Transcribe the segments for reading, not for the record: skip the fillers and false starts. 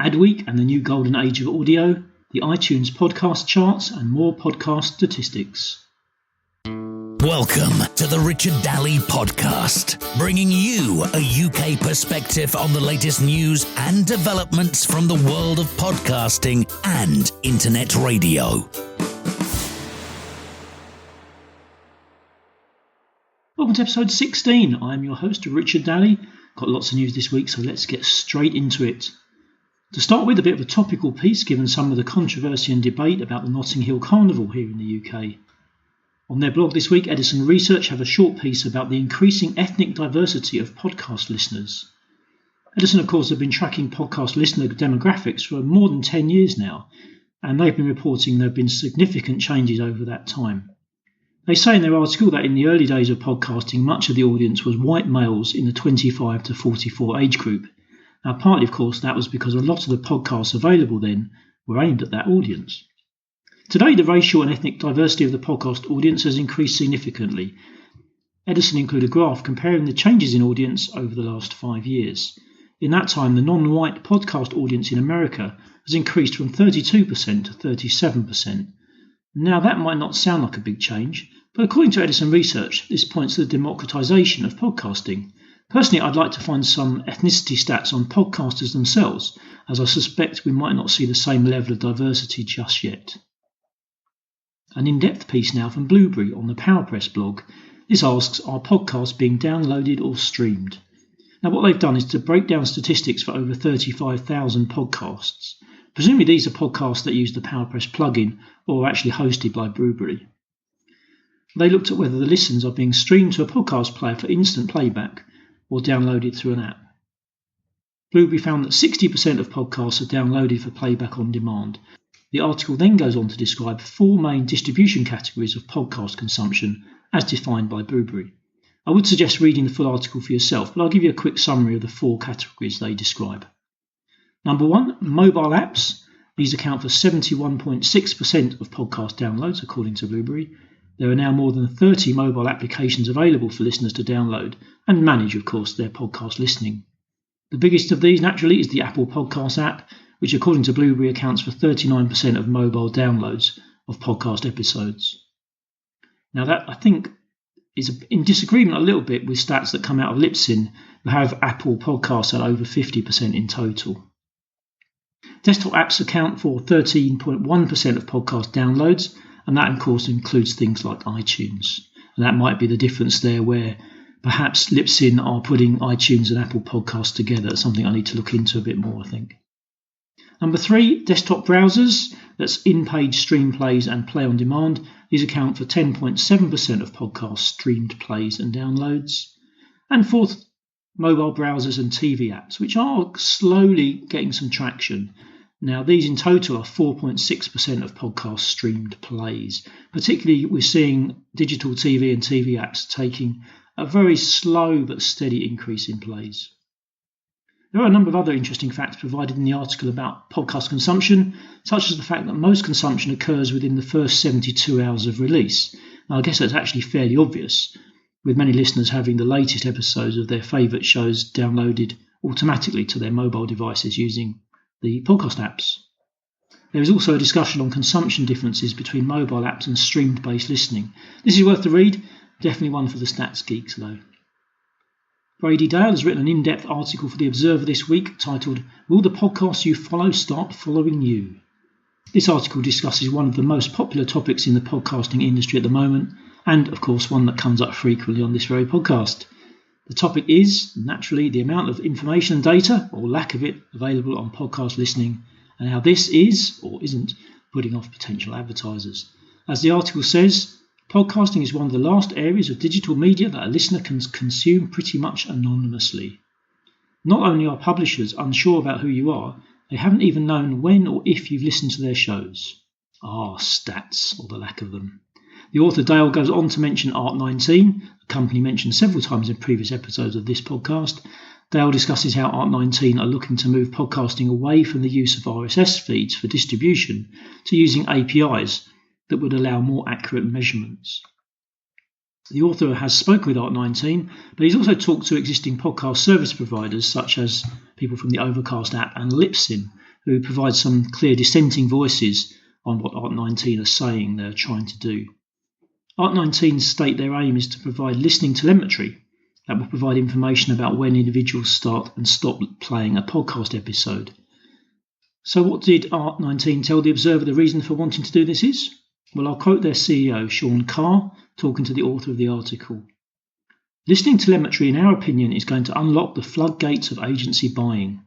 Adweek and the new golden age of audio, the iTunes podcast charts and more podcast statistics. Welcome to the Richard Daly Podcast, bringing you a UK perspective on the latest news and developments from the world of podcasting and internet radio. Welcome to episode 16. I'm your host, Richard Daly. Got lots of news this week, so let's get straight into it. To start with, a bit of a topical piece given some of the controversy and debate about the Notting Hill Carnival here in the UK. On their blog this week, Edison Research have a short piece about the increasing ethnic diversity of podcast listeners. Edison, of course, have been tracking podcast listener demographics for more than 10 years now, and they've been reporting there have been significant changes over that time. They say in their article that in the early days of podcasting, much of the audience was white males in the 25 to 44 age group. Now, partly, of course, that was because a lot of the podcasts available then were aimed at that audience. Today, the racial and ethnic diversity of the podcast audience has increased significantly. Edison include a graph comparing the changes in audience over the last 5 years. In that time, the non-white podcast audience in America has increased from 32% to 37%. Now, that might not sound like a big change, but according to Edison Research, this points to the democratization of podcasting. Personally, I'd like to find some ethnicity stats on podcasters themselves, as I suspect we might not see the same level of diversity just yet. An in-depth piece now from Blueberry on the PowerPress blog. This asks, are podcasts being downloaded or streamed? Now, what they've done is to break down statistics for over 35,000 podcasts. Presumably these are podcasts that use the PowerPress plugin or are actually hosted by Blueberry. They looked at whether the listens are being streamed to a podcast player for instant playback or downloaded through an app. Blueberry found that 60% of podcasts are downloaded for playback on demand. The article then goes on to describe 4 main distribution categories of podcast consumption as defined by Blueberry. I would suggest reading the full article for yourself, but I'll give you a quick summary of the 4 categories they describe. Number 1, mobile apps. These account for 71.6% of podcast downloads, according to Blueberry. There are now more than 30 mobile applications available for listeners to download and manage, of course, their podcast listening. The biggest of these, naturally, is the Apple Podcast app, which, according to Blueberry, accounts for 39% of mobile downloads of podcast episodes. Now, that, I think, is in disagreement a little bit with stats that come out of Libsyn, who have Apple Podcasts at over 50% in total. Desktop apps account for 13.1% of podcast downloads, and that, of course, includes things like iTunes. And that might be the difference there where perhaps Libsyn are putting iTunes and Apple Podcasts together. It's something I need to look into a bit more, I think. Number 3, desktop browsers. That's in-page stream plays and play on demand. These account for 10.7% of podcast streamed plays and downloads. And 4th, mobile browsers and TV apps, which are slowly getting some traction. Now, these in total are 4.6% of podcast streamed plays. Particularly, we're seeing digital TV and TV apps taking a very slow but steady increase in plays. There are a number of other interesting facts provided in the article about podcast consumption, such as the fact that most consumption occurs within the first 72 hours of release. Now, I guess that's actually fairly obvious, with many listeners having the latest episodes of their favourite shows downloaded automatically to their mobile devices using the podcast apps. There is also a discussion on consumption differences between mobile apps and streamed-based listening. This is worth the read, definitely one for the stats geeks though. Brady Dale has written an in-depth article for The Observer this week titled, Will the Podcasts You Follow Start Following You? This article discusses one of the most popular topics in the podcasting industry at the moment, and of course one that comes up frequently on this very podcast. The topic is, naturally, the amount of information and data, or lack of it, available on podcast listening, and how this is, or isn't, putting off potential advertisers. As the article says, podcasting is one of the last areas of digital media that a listener can consume pretty much anonymously. Not only are publishers unsure about who you are, they haven't even known when or if you've listened to their shows. Stats, or the lack of them. The author Dale goes on to mention RD16, a company mentioned several times in previous episodes of this podcast. Dale discusses how RD16 are looking to move podcasting away from the use of RSS feeds for distribution to using APIs that would allow more accurate measurements. The author has spoken with RD16, but he's also talked to existing podcast service providers such as people from the Overcast app and Libsyn, who provide some clear dissenting voices on what RD16 are saying they're trying to do. RD16 state their aim is to provide listening telemetry that will provide information about when individuals start and stop playing a podcast episode. So what did RD16 tell the Observer the reason for wanting to do this is? Well, I'll quote their CEO, Sean Carr, talking to the author of the article. Listening telemetry, in our opinion, is going to unlock the floodgates of agency buying.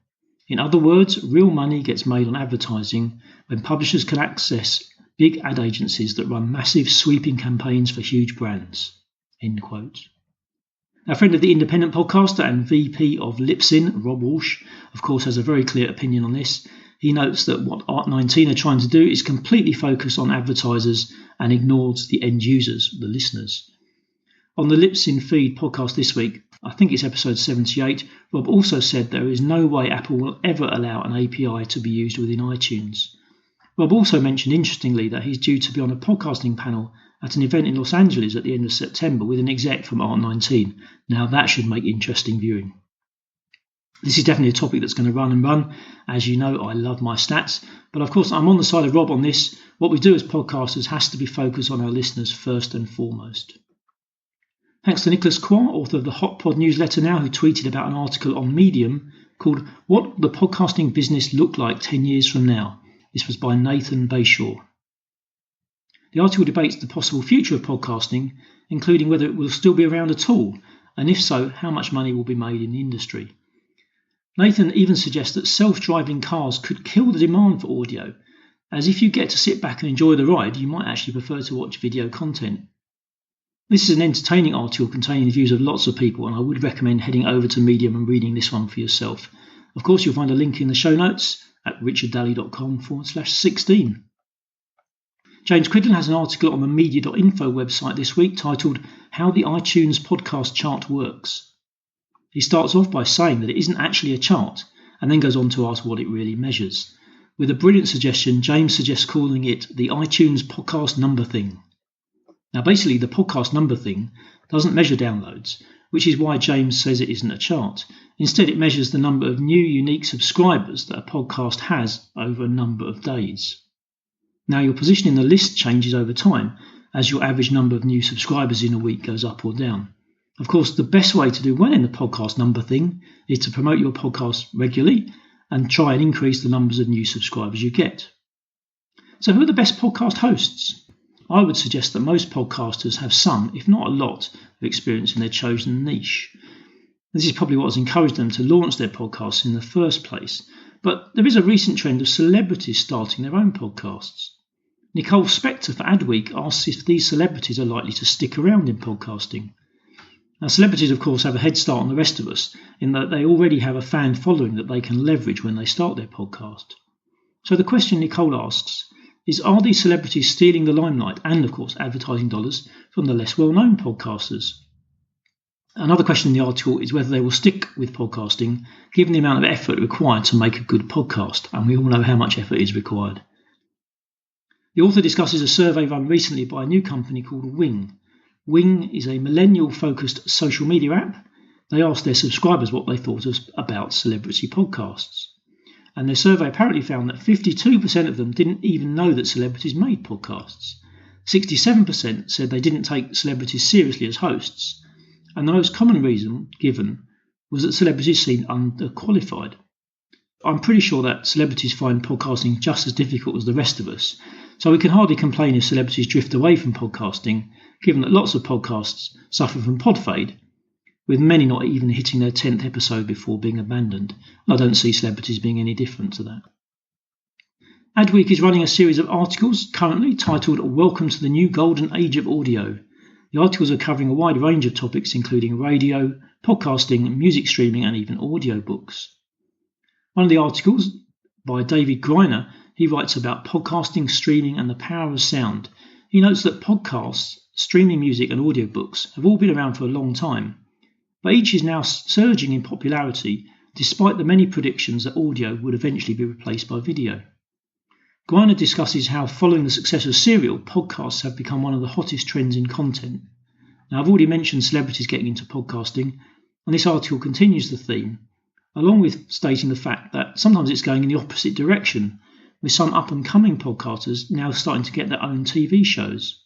In other words, real money gets made on advertising when publishers can access big ad agencies that run massive sweeping campaigns for huge brands. End quote. Our friend of the independent podcaster and VP of Libsyn, Rob Walsh, of course, has a very clear opinion on this. He notes that what RD16 are trying to do is completely focus on advertisers and ignores the end users, the listeners. On the Libsyn feed podcast this week, I think it's episode 78, Rob also said there is no way Apple will ever allow an API to be used within iTunes. Rob also mentioned interestingly that he's due to be on a podcasting panel at an event in Los Angeles at the end of September with an exec from RD16. Now that should make interesting viewing. This is definitely a topic that's going to run and run. As you know, I love my stats. But of course, I'm on the side of Rob on this. What we do as podcasters has to be focused on our listeners first and foremost. Thanks to Nicholas Quah, author of the Hot Pod newsletter now, who tweeted about an article on Medium called What Will the Podcasting Business Look Like 10 Years From Now? This was by Nathan Bayshaw. The article debates the possible future of podcasting, including whether it will still be around at all, and if so, how much money will be made in the industry. Nathan even suggests that self-driving cars could kill the demand for audio, as if you get to sit back and enjoy the ride, you might actually prefer to watch video content. This is an entertaining article containing the views of lots of people, and I would recommend heading over to Medium and reading this one for yourself. Of course, you'll find a link in the show notes at richarddalley.com/16. James Cridland has an article on the media.info website this week titled How the iTunes Podcast Chart Works. He starts off by saying that it isn't actually a chart, and then goes on to ask what it really measures. With a brilliant suggestion, James suggests calling it the iTunes Podcast Number Thing. Now basically, the podcast number thing doesn't measure downloads, which is why James says it isn't a chart. Instead, it measures the number of new unique subscribers that a podcast has over a number of days. Now, your position in the list changes over time as your average number of new subscribers in a week goes up or down. Of course, the best way to do well in the podcast number thing is to promote your podcast regularly and try and increase the numbers of new subscribers you get. So who are the best podcast hosts? I would suggest that most podcasters have some, if not a lot, of experience in their chosen niche. This is probably what has encouraged them to launch their podcasts in the first place. But there is a recent trend of celebrities starting their own podcasts. Nicole Spector for Adweek asks if these celebrities are likely to stick around in podcasting. Now, celebrities, of course, have a head start on the rest of us in that they already have a fan following that they can leverage when they start their podcast. So the question Nicole asks is, are these celebrities stealing the limelight and, of course, advertising dollars from the less well-known podcasters? Another question in the article is whether they will stick with podcasting given the amount of effort required to make a good podcast, and we all know how much effort is required. The author discusses a survey run recently by a new company called Wing. Wing is a millennial-focused social media app. They asked their subscribers what they thought about celebrity podcasts. And their survey apparently found that 52% of them didn't even know that celebrities made podcasts. 67% said they didn't take celebrities seriously as hosts. And the most common reason given was that celebrities seemed underqualified. I'm pretty sure that celebrities find podcasting just as difficult as the rest of us, so we can hardly complain if celebrities drift away from podcasting, given that lots of podcasts suffer from pod fade, with many not even hitting their 10th episode before being abandoned. I don't see celebrities being any different to that. Adweek is running a series of articles currently titled Welcome to the New Golden Age of Audio. The articles are covering a wide range of topics including radio, podcasting, music streaming and even audiobooks. One of the articles by David Greiner, he writes about podcasting, streaming and the power of sound. He notes that podcasts, streaming music and audiobooks have all been around for a long time, but each is now surging in popularity despite the many predictions that audio would eventually be replaced by video. Greiner discusses how, following the success of Serial, podcasts have become one of the hottest trends in content. Now, I've already mentioned celebrities getting into podcasting, and this article continues the theme, along with stating the fact that sometimes it's going in the opposite direction, with some up-and-coming podcasters now starting to get their own TV shows.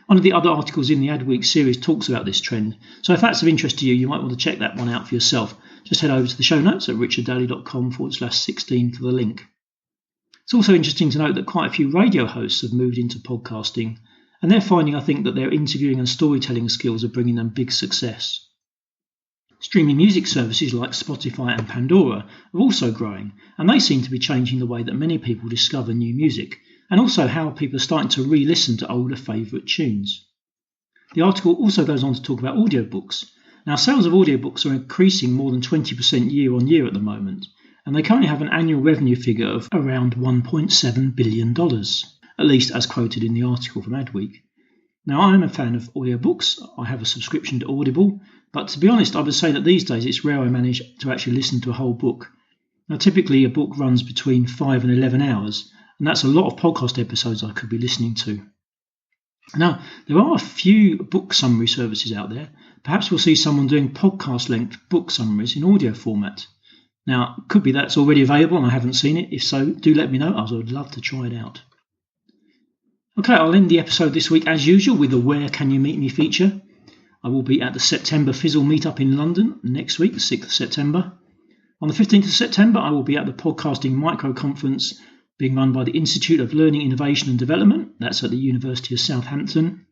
One of the other articles in the Adweek series talks about this trend, so if that's of interest to you, you might want to check that one out for yourself. Just head over to the show notes at richarddalley.com/16 for the link. It's also interesting to note that quite a few radio hosts have moved into podcasting, and they're finding, I think, that their interviewing and storytelling skills are bringing them big success. Streaming music services like Spotify and Pandora are also growing, and they seem to be changing the way that many people discover new music, and also how people are starting to re-listen to older favourite tunes. The article also goes on to talk about audiobooks. Now, sales of audiobooks are increasing more than 20% year on year at the moment, and they currently have an annual revenue figure of around $1.7 billion, at least as quoted in the article from Adweek. Now, I am a fan of audiobooks. I have a subscription to Audible, but to be honest, I would say that these days it's rare I manage to actually listen to a whole book. Now, typically a book runs between 5 and 11 hours, and that's a lot of podcast episodes I could be listening to. Now, there are a few book summary services out there. Perhaps we'll see someone doing podcast-length book summaries in audio format. Now, it could be that's already available and I haven't seen it. If so, do let me know, as I would love to try it out. Okay, I'll end the episode this week as usual with the Where Can You Meet Me feature. I will be at the September Fizzle meetup in London next week, the 6th of September. On the 15th of September, I will be at the Podcasting Micro Conference being run by the Institute of Learning, Innovation and Development. That's at the University of Southampton.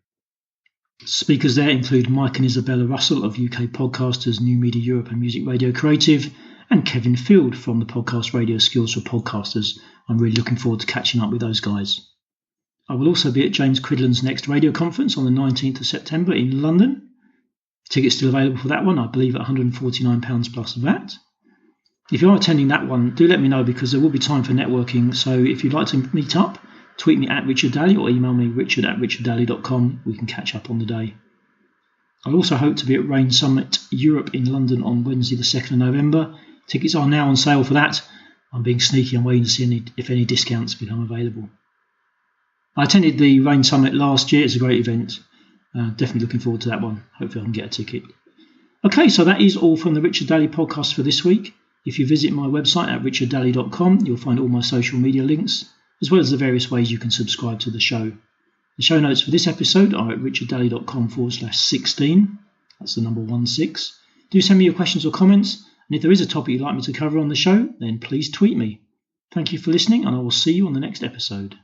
Speakers there include Mike and Isabella Russell of UK Podcasters, New Media Europe and Music Radio Creative, and Kevin Field from the Podcast Radio Skills for Podcasters. I'm really looking forward to catching up with those guys. I will also be at James Cridland's next radio conference on the 19th of September in London. Tickets still available for that one, I believe at £149 plus VAT. If you are attending that one, do let me know because there will be time for networking. So if you'd like to meet up, tweet me at Richard Daly or email me richard@richarddalley.com. We can catch up on the day. I also hope to be at Rain Summit Europe in London on Wednesday the 2nd of November. Tickets are now on sale for that. I'm being sneaky. I'm waiting to see if any discounts become available. I attended the Rain Summit last year. It's a great event. Definitely looking forward to that one. Hopefully I can get a ticket. Okay, so that is all from the Richard Daly podcast for this week. If you visit my website at richarddalley.com, you'll find all my social media links, as well as the various ways you can subscribe to the show. The show notes for this episode are at richarddalley.com/16. That's the number 16. Do send me your questions or comments, and if there is a topic you'd like me to cover on the show, then please tweet me. Thank you for listening, and I will see you on the next episode.